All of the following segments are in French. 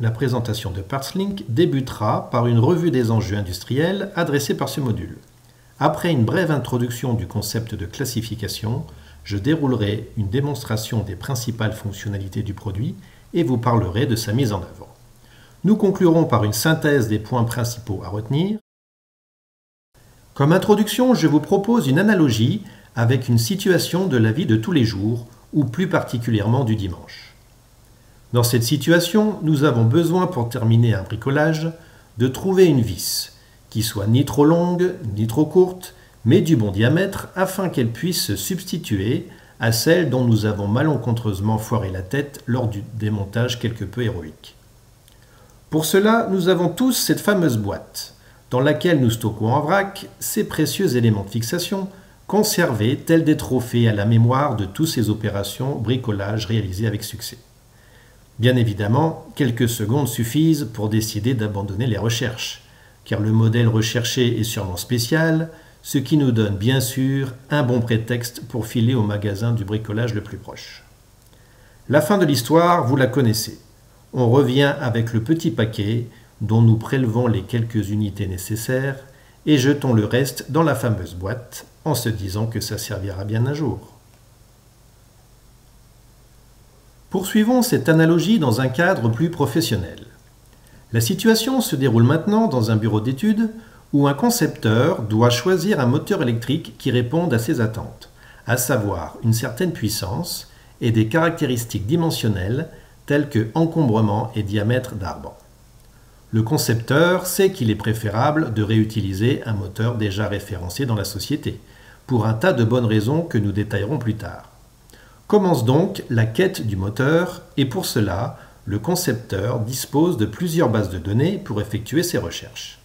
La présentation de PartsLink débutera par une revue des enjeux industriels adressée par ce module. Après une brève introduction du concept de classification, je déroulerai une démonstration des principales fonctionnalités du produit et vous parlerai de sa mise en œuvre. Nous conclurons par une synthèse des points principaux à retenir. Comme introduction, je vous propose une analogie avec une situation de la vie de tous les jours, ou plus particulièrement du dimanche. Dans cette situation, nous avons besoin pour terminer un bricolage de trouver une vis qui soit ni trop longue ni trop courte, mais du bon diamètre afin qu'elle puisse se substituer à celle dont nous avons malencontreusement foiré la tête lors du démontage quelque peu héroïque. Pour cela, nous avons tous cette fameuse boîte dans laquelle nous stockons en vrac ces précieux éléments de fixation conservés tels des trophées à la mémoire de toutes ces opérations bricolage réalisées avec succès. Bien évidemment, quelques secondes suffisent pour décider d'abandonner les recherches, car le modèle recherché est sûrement spécial, ce qui nous donne bien sûr un bon prétexte pour filer au magasin du bricolage le plus proche. La fin de l'histoire, vous la connaissez. On revient avec le petit paquet dont nous prélevons les quelques unités nécessaires et jetons le reste dans la fameuse boîte en se disant que ça servira bien un jour. Poursuivons cette analogie dans un cadre plus professionnel. La situation se déroule maintenant dans un bureau d'études où un concepteur doit choisir un moteur électrique qui réponde à ses attentes, à savoir une certaine puissance et des caractéristiques dimensionnelles telles que encombrement et diamètre d'arbre. Le concepteur sait qu'il est préférable de réutiliser un moteur déjà référencé dans la société, pour un tas de bonnes raisons que nous détaillerons plus tard. Commence donc la quête du moteur et pour cela, le concepteur dispose de plusieurs bases de données pour effectuer ses recherches.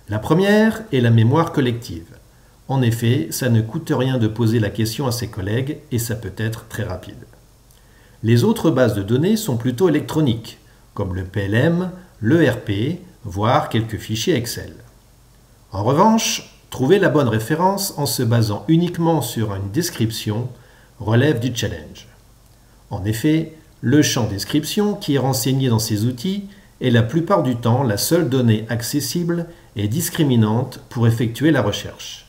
La première est la mémoire collective. En effet, ça ne coûte rien de poser la question à ses collègues et ça peut être très rapide. Les autres bases de données sont plutôt électroniques, comme le PLM, l'ERP, voire quelques fichiers Excel. En revanche, trouver la bonne référence en se basant uniquement sur une description relève du challenge. En effet, le champ description qui est renseigné dans ces outils est la plupart du temps la seule donnée accessible et discriminante pour effectuer la recherche.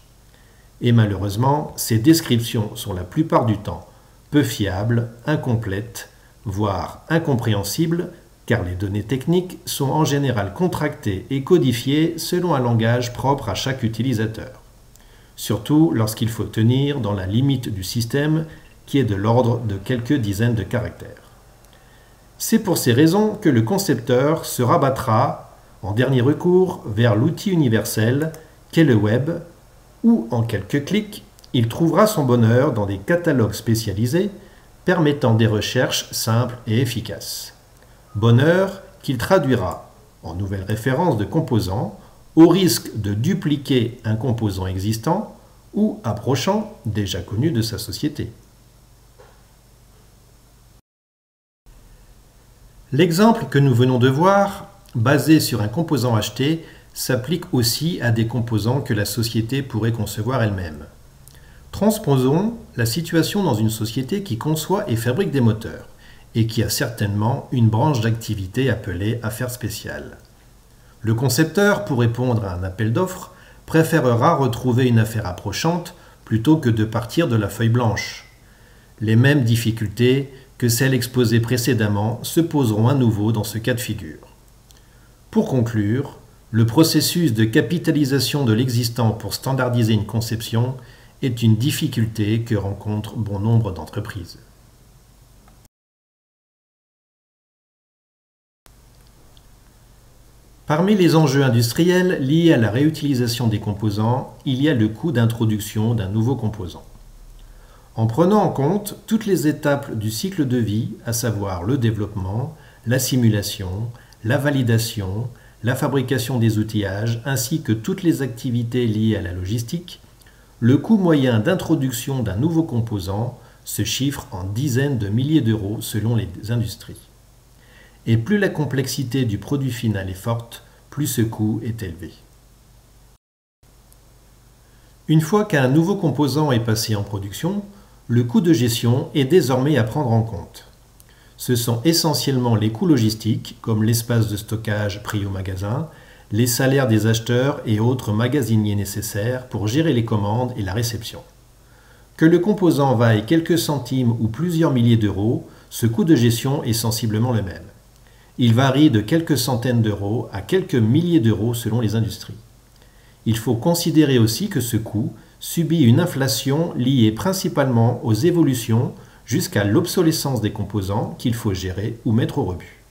Et malheureusement, ces descriptions sont la plupart du temps peu fiables, incomplètes, voire incompréhensibles, car les données techniques sont en général contractées et codifiées selon un langage propre à chaque utilisateur. Surtout lorsqu'il faut tenir dans la limite du système qui est de l'ordre de quelques dizaines de caractères. C'est pour ces raisons que le concepteur se rabattra, en dernier recours, vers l'outil universel qu'est le web, où en quelques clics, il trouvera son bonheur dans des catalogues spécialisés permettant des recherches simples et efficaces. Bonheur qu'il traduira en nouvelles références de composants, au risque de dupliquer un composant existant ou approchant déjà connu de sa société. L'exemple que nous venons de voir, basé sur un composant acheté, s'applique aussi à des composants que la société pourrait concevoir elle-même. Transposons la situation dans une société qui conçoit et fabrique des moteurs, et qui a certainement une branche d'activité appelée affaires spéciales. Le concepteur, pour répondre à un appel d'offres, préférera retrouver une affaire approchante plutôt que de partir de la feuille blanche. Les mêmes difficultés que celles exposées précédemment se poseront à nouveau dans ce cas de figure. Pour conclure, le processus de capitalisation de l'existant pour standardiser une conception est une difficulté que rencontrent bon nombre d'entreprises. Parmi les enjeux industriels liés à la réutilisation des composants, il y a le coût d'introduction d'un nouveau composant. En prenant en compte toutes les étapes du cycle de vie, à savoir le développement, la simulation, la validation, la fabrication des outillages, ainsi que toutes les activités liées à la logistique, le coût moyen d'introduction d'un nouveau composant se chiffre en dizaines de milliers d'euros selon les industries. Et plus la complexité du produit final est forte, plus ce coût est élevé. Une fois qu'un nouveau composant est passé en production, le coût de gestion est désormais à prendre en compte. Ce sont essentiellement les coûts logistiques, comme l'espace de stockage pris au magasin, les salaires des acheteurs et autres magasiniers nécessaires pour gérer les commandes et la réception. Que le composant vaille quelques centimes ou plusieurs milliers d'euros, ce coût de gestion est sensiblement le même. Il varie de quelques centaines d'euros à quelques milliers d'euros selon les industries. Il faut considérer aussi que ce coût subit une inflation liée principalement aux évolutions jusqu'à l'obsolescence des composants qu'il faut gérer ou mettre au rebut.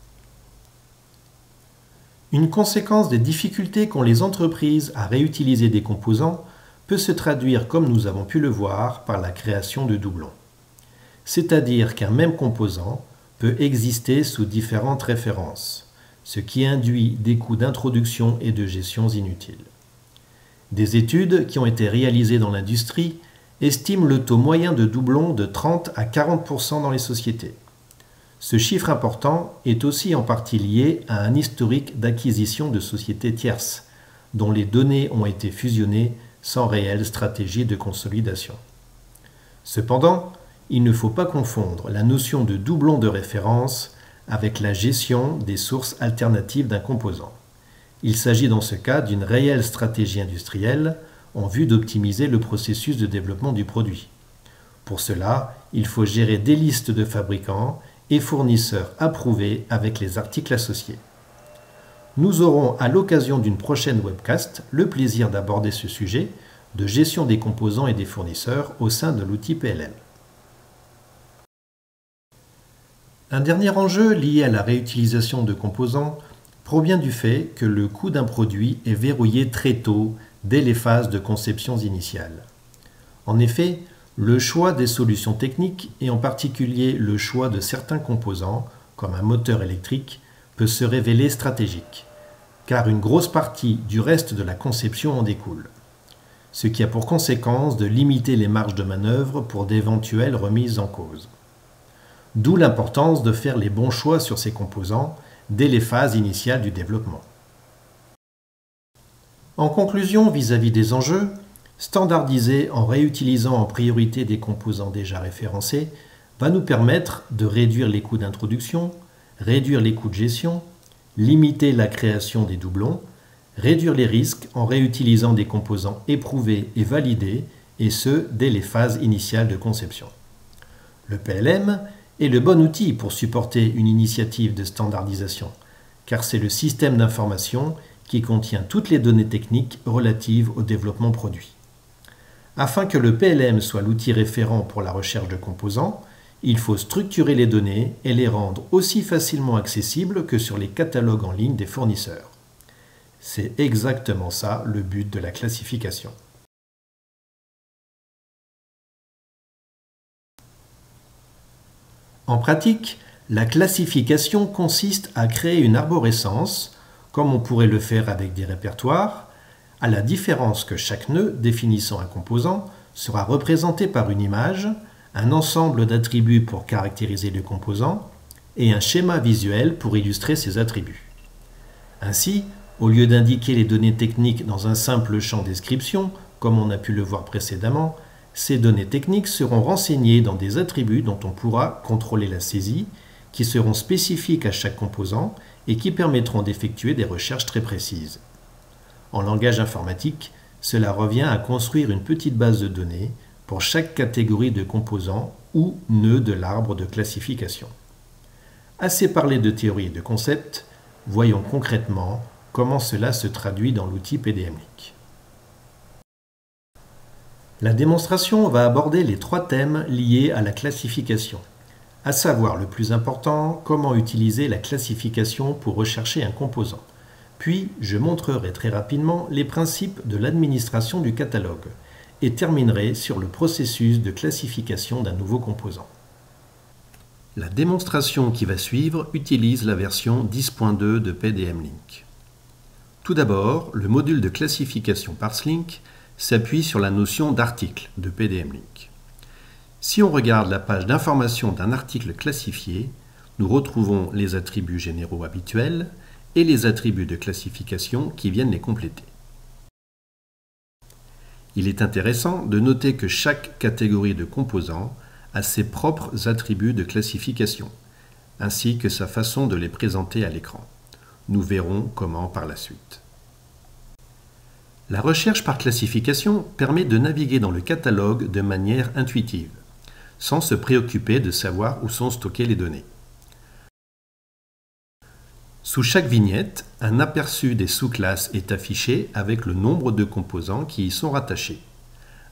Une conséquence des difficultés qu'ont les entreprises à réutiliser des composants peut se traduire, comme nous avons pu le voir, par la création de doublons. C'est-à-dire qu'un même composant peut exister sous différentes références, ce qui induit des coûts d'introduction et de gestion inutiles. Des études qui ont été réalisées dans l'industrie estiment le taux moyen de doublons de 30 à 40% dans les sociétés. Ce chiffre important est aussi en partie lié à un historique d'acquisition de sociétés tierces, dont les données ont été fusionnées sans réelle stratégie de consolidation. Cependant, il ne faut pas confondre la notion de doublon de référence avec la gestion des sources alternatives d'un composant. Il s'agit dans ce cas d'une réelle stratégie industrielle en vue d'optimiser le processus de développement du produit. Pour cela, il faut gérer des listes de fabricants et fournisseurs approuvés avec les articles associés. Nous aurons à l'occasion d'une prochaine webcast le plaisir d'aborder ce sujet de gestion des composants et des fournisseurs au sein de l'outil PLM. Un dernier enjeu lié à la réutilisation de composants provient du fait que le coût d'un produit est verrouillé très tôt, dès les phases de conception initiale. En effet, le choix des solutions techniques, et en particulier le choix de certains composants, comme un moteur électrique, peut se révéler stratégique, car une grosse partie du reste de la conception en découle, ce qui a pour conséquence de limiter les marges de manœuvre pour d'éventuelles remises en cause. D'où l'importance de faire les bons choix sur ces composants dès les phases initiales du développement. En conclusion, vis-à-vis des enjeux, standardiser en réutilisant en priorité des composants déjà référencés va nous permettre de réduire les coûts d'introduction, réduire les coûts de gestion, limiter la création des doublons, réduire les risques en réutilisant des composants éprouvés et validés, et ce, dès les phases initiales de conception. Le PLM est le bon outil pour supporter une initiative de standardisation, car c'est le système d'information qui contient toutes les données techniques relatives au développement produit. Afin que le PLM soit l'outil référent pour la recherche de composants, il faut structurer les données et les rendre aussi facilement accessibles que sur les catalogues en ligne des fournisseurs. C'est exactement ça le but de la classification. En pratique, la classification consiste à créer une arborescence, comme on pourrait le faire avec des répertoires, à la différence que chaque nœud définissant un composant sera représenté par une image, un ensemble d'attributs pour caractériser le composant et un schéma visuel pour illustrer ses attributs. Ainsi, au lieu d'indiquer les données techniques dans un simple champ description, comme on a pu le voir précédemment, ces données techniques seront renseignées dans des attributs dont on pourra contrôler la saisie, qui seront spécifiques à chaque composant et qui permettront d'effectuer des recherches très précises. En langage informatique, cela revient à construire une petite base de données pour chaque catégorie de composants ou nœud de l'arbre de classification. Assez parlé de théorie et de concept, voyons concrètement comment cela se traduit dans l'outil PDM-Link. La démonstration va aborder les 3 thèmes liés à la classification, à savoir le plus important, comment utiliser la classification pour rechercher un composant. Puis, je montrerai très rapidement les principes de l'administration du catalogue et terminerai sur le processus de classification d'un nouveau composant. La démonstration qui va suivre utilise la version 10.2 de PDM-Link. Tout d'abord, le module de classification ParseLink s'appuie sur la notion d'article de PDM-Link. Si on regarde la page d'information d'un article classifié, nous retrouvons les attributs généraux habituels et les attributs de classification qui viennent les compléter. Il est intéressant de noter que chaque catégorie de composants a ses propres attributs de classification, ainsi que sa façon de les présenter à l'écran. Nous verrons comment par la suite. La recherche par classification permet de naviguer dans le catalogue de manière intuitive, sans se préoccuper de savoir où sont stockées les données. Sous chaque vignette, un aperçu des sous-classes est affiché avec le nombre de composants qui y sont rattachés.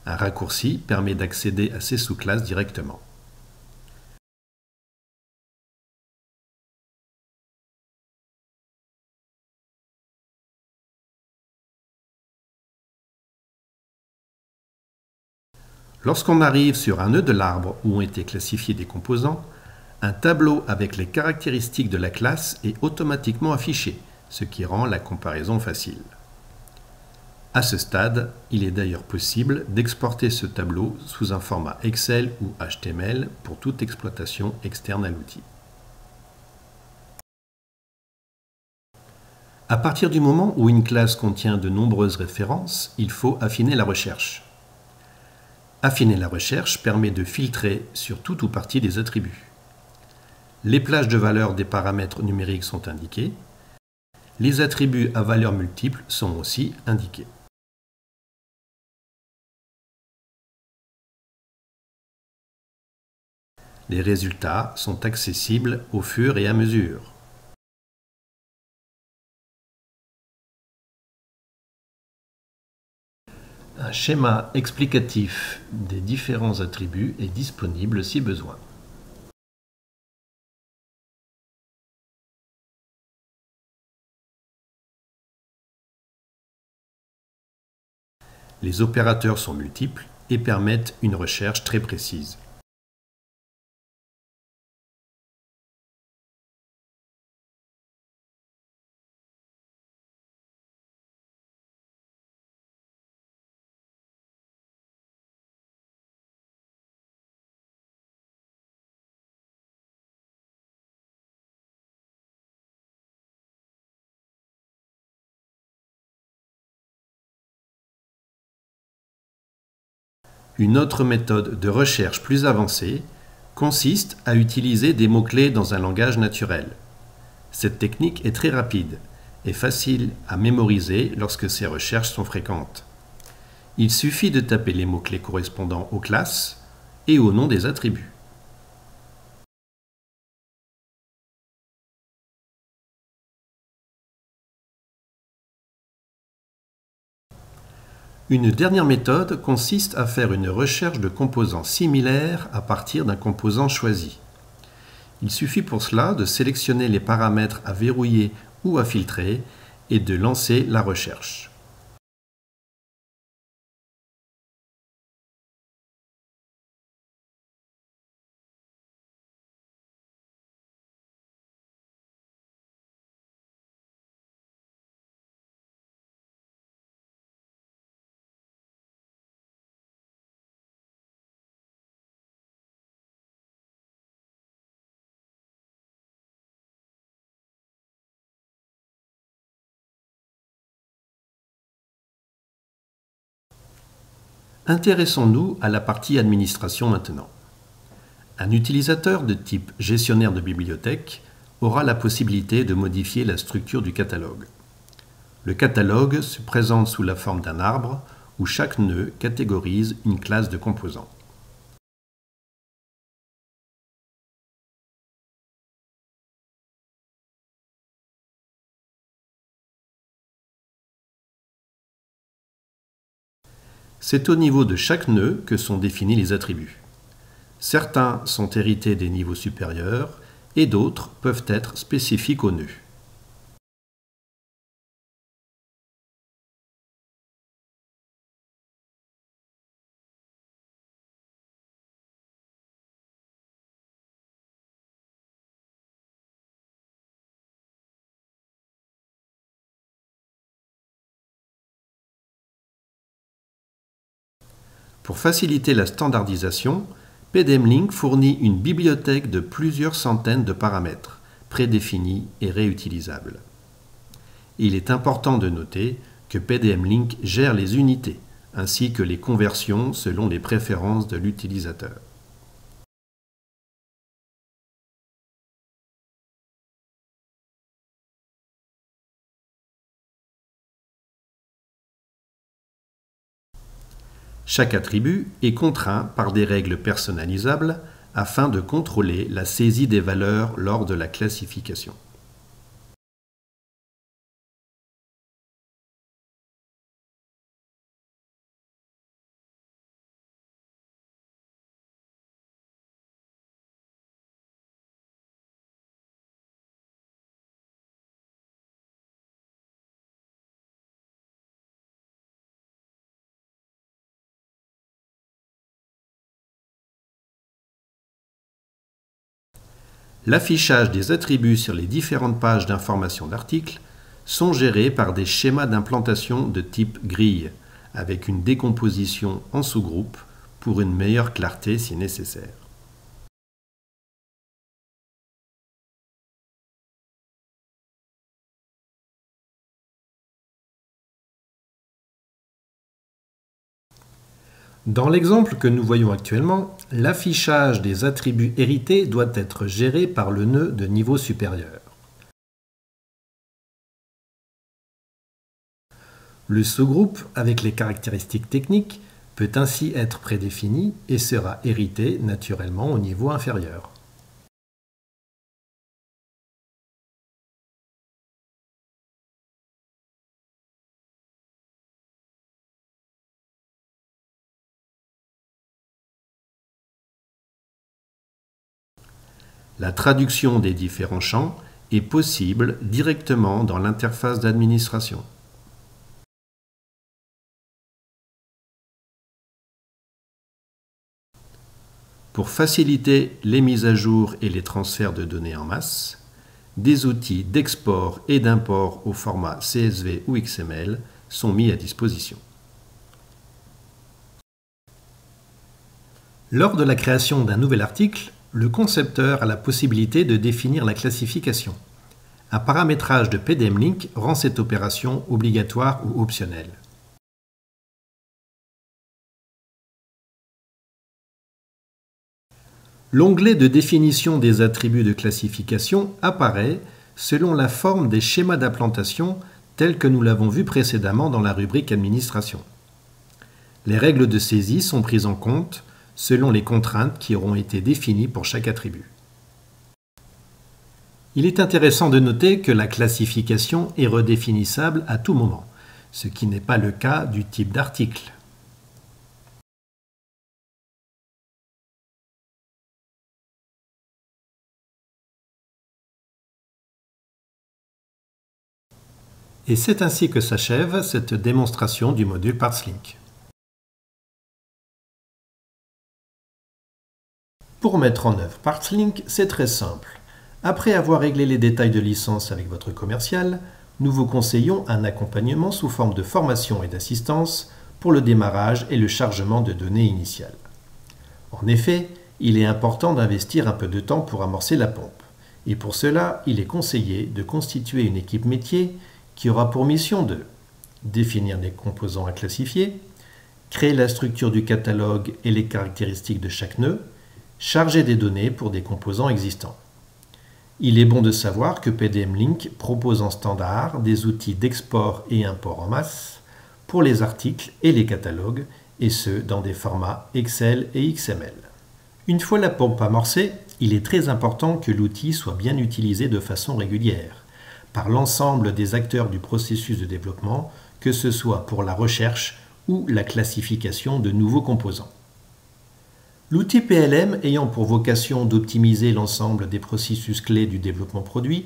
Un raccourci permet d'accéder à ces sous-classes directement. Lorsqu'on arrive sur un nœud de l'arbre où ont été classifiés des composants, un tableau avec les caractéristiques de la classe est automatiquement affiché, ce qui rend la comparaison facile. À ce stade, il est d'ailleurs possible d'exporter ce tableau sous un format Excel ou HTML pour toute exploitation externe à l'outil. À partir du moment où une classe contient de nombreuses références, il faut affiner la recherche. Affiner la recherche permet de filtrer sur tout ou partie des attributs. Les plages de valeurs des paramètres numériques sont indiquées. Les attributs à valeurs multiples sont aussi indiqués. Les résultats sont accessibles au fur et à mesure. Un schéma explicatif des différents attributs est disponible si besoin. Les opérateurs sont multiples et permettent une recherche très précise. Une autre méthode de recherche plus avancée consiste à utiliser des mots-clés dans un langage naturel. Cette technique est très rapide et facile à mémoriser lorsque ces recherches sont fréquentes. Il suffit de taper les mots-clés correspondant aux classes et au nom des attributs. Une dernière méthode consiste à faire une recherche de composants similaires à partir d'un composant choisi. Il suffit pour cela de sélectionner les paramètres à verrouiller ou à filtrer et de lancer la recherche. Intéressons-nous à la partie administration maintenant. Un utilisateur de type gestionnaire de bibliothèque aura la possibilité de modifier la structure du catalogue. Le catalogue se présente sous la forme d'un arbre où chaque nœud catégorise une classe de composants. C'est au niveau de chaque nœud que sont définis les attributs. Certains sont hérités des niveaux supérieurs et d'autres peuvent être spécifiques au nœud. Pour faciliter la standardisation, PDM-Link fournit une bibliothèque de plusieurs centaines de paramètres, prédéfinis et réutilisables. Il est important de noter que PDM-Link gère les unités, ainsi que les conversions selon les préférences de l'utilisateur. Chaque attribut est contraint par des règles personnalisables afin de contrôler la saisie des valeurs lors de la classification. L'affichage des attributs sur les différentes pages d'information d'articles sont gérés par des schémas d'implantation de type grille, avec une décomposition en sous-groupes pour une meilleure clarté si nécessaire. Dans l'exemple que nous voyons actuellement, l'affichage des attributs hérités doit être géré par le nœud de niveau supérieur. Le sous-groupe avec les caractéristiques techniques peut ainsi être prédéfini et sera hérité naturellement au niveau inférieur. La traduction des différents champs est possible directement dans l'interface d'administration. Pour faciliter les mises à jour et les transferts de données en masse, des outils d'export et d'import au format CSV ou XML sont mis à disposition. Lors de la création d'un nouvel article, le concepteur a la possibilité de définir la classification. Un paramétrage de PDM-Link rend cette opération obligatoire ou optionnelle. L'onglet de définition des attributs de classification apparaît selon la forme des schémas d'implantation tels que nous l'avons vu précédemment dans la rubrique Administration. Les règles de saisie sont prises en compte selon les contraintes qui auront été définies pour chaque attribut. Il est intéressant de noter que la classification est redéfinissable à tout moment, ce qui n'est pas le cas du type d'article. Et c'est ainsi que s'achève cette démonstration du module PartsLink. Pour mettre en œuvre PartsLink, c'est très simple. Après avoir réglé les détails de licence avec votre commercial, nous vous conseillons un accompagnement sous forme de formation et d'assistance pour le démarrage et le chargement de données initiales. En effet, il est important d'investir un peu de temps pour amorcer la pompe. Et pour cela, il est conseillé de constituer une équipe métier qui aura pour mission de définir les composants à classifier, créer la structure du catalogue et les caractéristiques de chaque nœud, charger des données pour des composants existants. Il est bon de savoir que PDM-Link propose en standard des outils d'export et import en masse pour les articles et les catalogues, et ce dans des formats Excel et XML. Une fois la pompe amorcée, il est très important que l'outil soit bien utilisé de façon régulière par l'ensemble des acteurs du processus de développement, que ce soit pour la recherche ou la classification de nouveaux composants. L'outil PLM ayant pour vocation d'optimiser l'ensemble des processus clés du développement produit,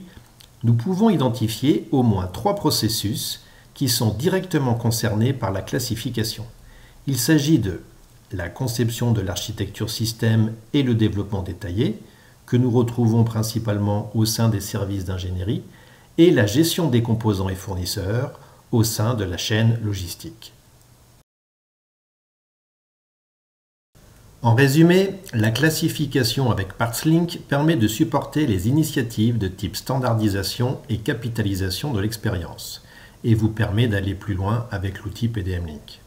nous pouvons identifier au moins 3 processus qui sont directement concernés par la classification. Il s'agit de la conception de l'architecture système et le développement détaillé, que nous retrouvons principalement au sein des services d'ingénierie, et la gestion des composants et fournisseurs au sein de la chaîne logistique. En résumé, la classification avec PartsLink permet de supporter les initiatives de type standardisation et capitalisation de l'expérience et vous permet d'aller plus loin avec l'outil PDM-Link.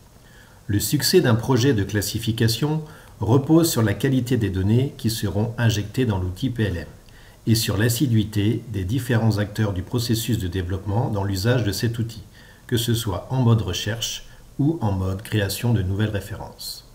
Le succès d'un projet de classification repose sur la qualité des données qui seront injectées dans l'outil PLM et sur l'assiduité des différents acteurs du processus de développement dans l'usage de cet outil, que ce soit en mode recherche ou en mode création de nouvelles références.